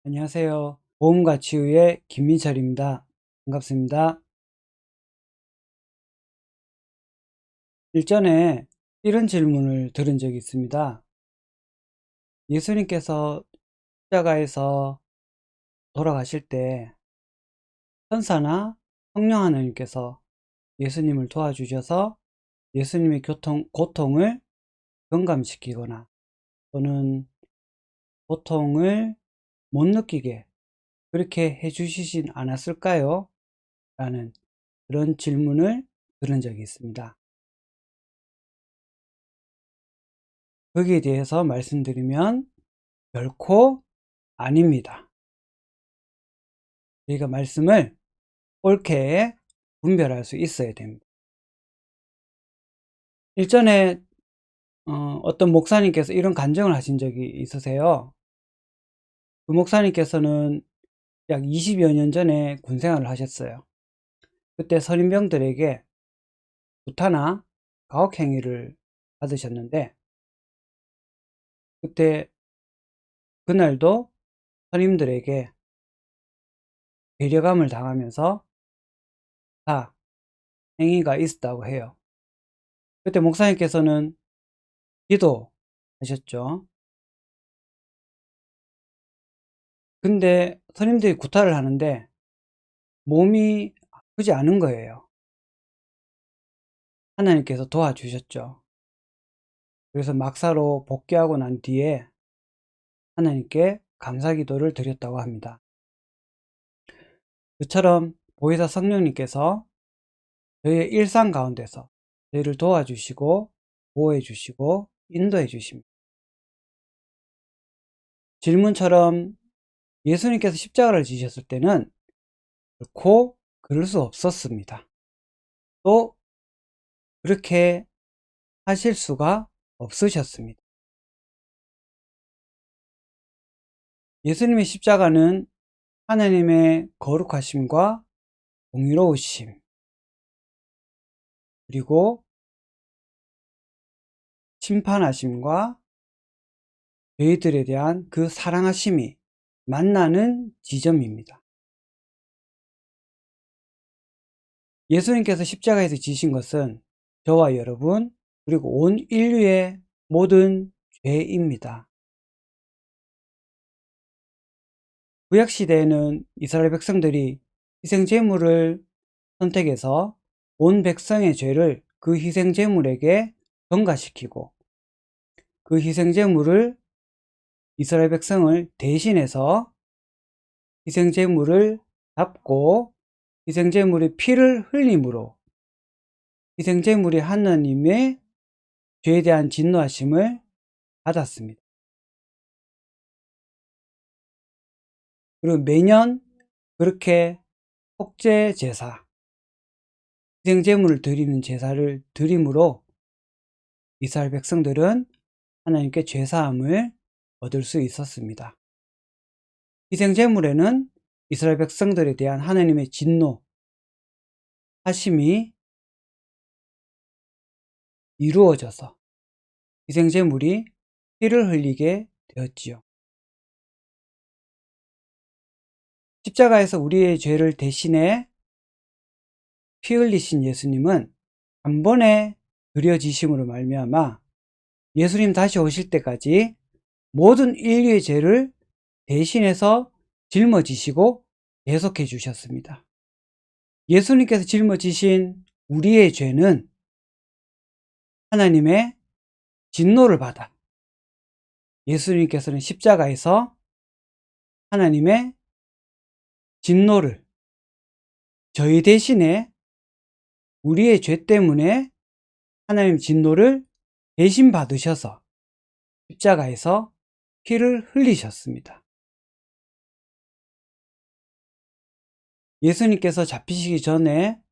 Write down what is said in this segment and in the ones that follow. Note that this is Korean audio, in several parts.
안녕하세요. 보험과 치유의 김민철입니다. 반갑습니다. 일전에 이런 질문을 들은 적이 있습니다. 예수님께서 십자가에서 돌아가실 때 천사나 성령 하나님께서 예수님을 도와주셔서 예수님의 고통을 경감시키거나 또는 고통을 못 느끼게 그렇게 해주시진 않았을까요? 라는 그런 질문을 들은 적이 있습니다. 거기에 대해서 말씀드리면 결코 아닙니다. 저희가 말씀을 옳게 분별할 수 있어야 됩니다. 일전에 어떤 목사님께서 이런 간증을 하신 적이 있으세요. 그 목사님께서는 약 20여 년 전에 군 생활을 하셨어요. 그때 선임병들에게 구타나 가혹행위를 받으셨는데 그때 그날도 선임들에게 배려감을 당하면서 다 행위가 있었다고 해요. 그때 목사님께서는 기도하셨죠. 근데 선임들이 구타를 하는데 몸이 아프지 않은 거예요. 하나님께서 도와주셨죠. 그래서 막사로 복귀하고 난 뒤에 하나님께 감사기도를 드렸다고 합니다. 그처럼 보혜사 성령님께서 저희의 일상 가운데서 저희를 도와주시고 보호해 주시고 인도해 주십니다. 질문처럼 예수님께서 십자가를 지셨을 때는 결코 그럴 수 없었습니다. 또 그렇게 하실 수가 없으셨습니다. 예수님의 십자가는 하나님의 거룩하심과 공의로우심 그리고 심판하심과 저희들에 대한 그 사랑하심이 만나는 지점입니다. 예수님께서 십자가에서 지신 것은 저와 여러분 그리고 온 인류의 모든 죄입니다. 구약시대에는 이스라엘 백성들이 희생제물을 선택해서 온 백성의 죄를 그 희생제물에게 전가시키고 그 희생제물을 이스라엘 백성을 대신해서 희생제물을 잡고 희생제물의 피를 흘림으로 희생제물이 하나님의 죄에 대한 진노하심을 받았습니다. 그리고 매년 그렇게 속죄제사, 희생제물을 드리는 제사를 드림으로 이스라엘 백성들은 하나님께 죄사함을 얻을 수 있었습니다. 희생제물에는 이스라엘 백성들에 대한 하나님의 진노, 하심이 이루어져서 희생제물이 피를 흘리게 되었지요. 십자가에서 우리의 죄를 대신해 피 흘리신 예수님은 한 번에 드려지심으로 말미암아 예수님 다시 오실 때까지 모든 인류의 죄를 대신해서 짊어지시고 계속해 주셨습니다. 예수님께서 짊어지신 우리의 죄는 하나님의 진노를 받아 예수님께서는 십자가에서 하나님의 진노를 저희 대신에 우리의 죄 때문에 하나님 진노를 대신 받으셔서 십자가에서 피를 흘리셨습니다. 예수님께서 잡히시기 전에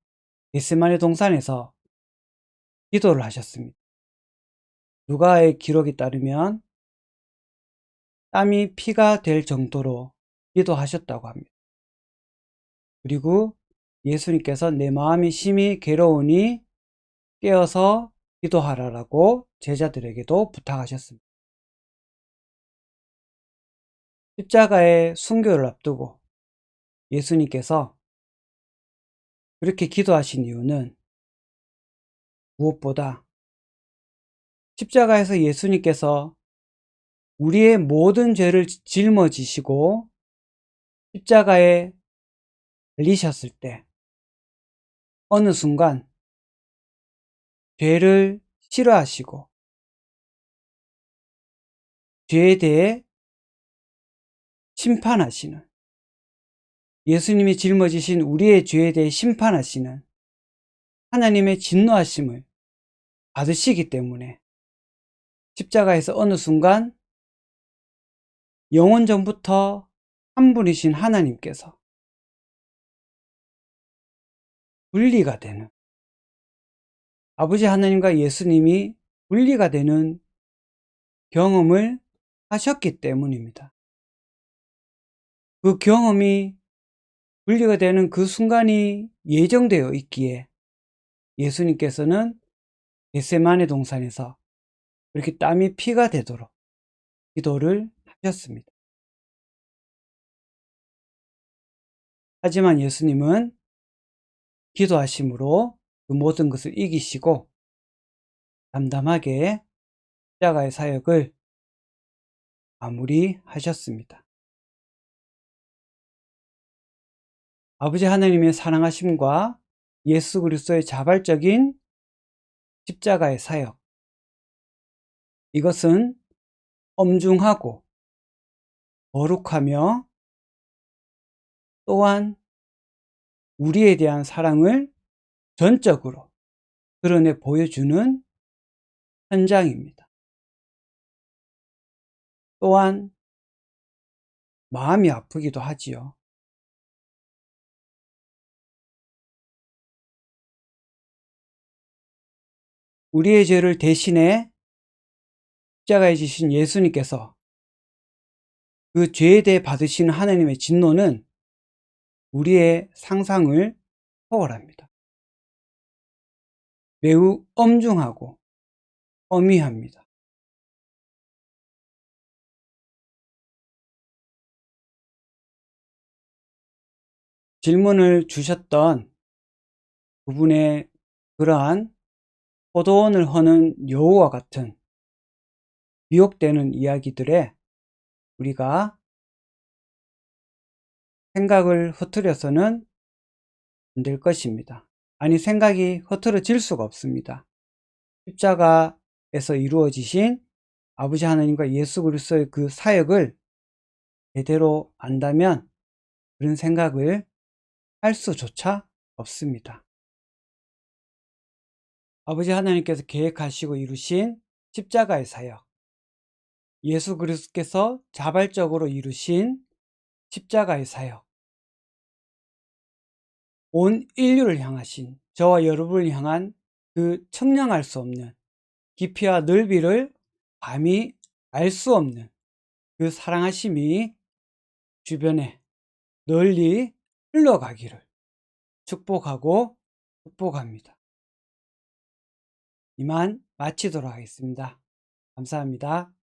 겟세마네 동산에서 기도를 하셨습니다. 누가의 기록에 따르면 땀이 피가 될 정도로 기도하셨다고 합니다. 그리고 예수님께서 내 마음이 심히 괴로우니 깨어서 기도하라라고 제자들에게도 부탁하셨습니다. 십자가의 순교를 앞두고 예수님께서 그렇게 기도하신 이유는 무엇보다 십자가에서 예수님께서 우리의 모든 죄를 짊어지시고 십자가에 달리셨을 때 어느 순간 죄를 싫어하시고 죄에 대해 심판하시는, 예수님이 짊어지신 우리의 죄에 대해 심판하시는 하나님의 진노하심을 받으시기 때문에 십자가에서 어느 순간 영원 전부터 한 분이신 하나님께서 분리가 되는, 아버지 하나님과 예수님이 분리가 되는 경험을 하셨기 때문입니다. 그 경험이 분리가 되는 그 순간이 예정되어 있기에 예수님께서는 겟세마네 동산에서 그렇게 땀이 피가 되도록 기도를 하셨습니다. 하지만 예수님은 기도하심으로 그 모든 것을 이기시고 담담하게 십자가의 사역을 마무리하셨습니다. 아버지 하나님의 사랑하심과 예수 그리스도의 자발적인 십자가의 사역, 이것은 엄중하고 거룩하며 또한 우리에 대한 사랑을 전적으로 드러내 보여주는 현장입니다. 또한 마음이 아프기도 하지요. 우리의 죄를 대신해 십자가에 지신 예수님께서 그 죄에 대해 받으시는 하나님의 진노는 우리의 상상을 초월합니다. 매우 엄중하고 엄위합니다. 질문을 주셨던 그분의 그러한 포도원을 허는 여우와 같은 미혹되는 이야기들에 우리가 생각을 흐트려서는 안 될 것입니다. 아니, 생각이 흐트러질 수가 없습니다. 십자가에서 이루어지신 아버지 하나님과 예수 그리스도의 그 사역을 제대로 안다면 그런 생각을 할 수조차 없습니다. 아버지 하나님께서 계획하시고 이루신 십자가의 사역, 예수 그리스도께서 자발적으로 이루신 십자가의 사역, 온 인류를 향하신, 저와 여러분을 향한 그 측량할 수 없는 깊이와 넓이를 감히 알 수 없는 그 사랑하심이 주변에 널리 흘러가기를 축복하고 축복합니다. 이만 마치도록 하겠습니다. 감사합니다.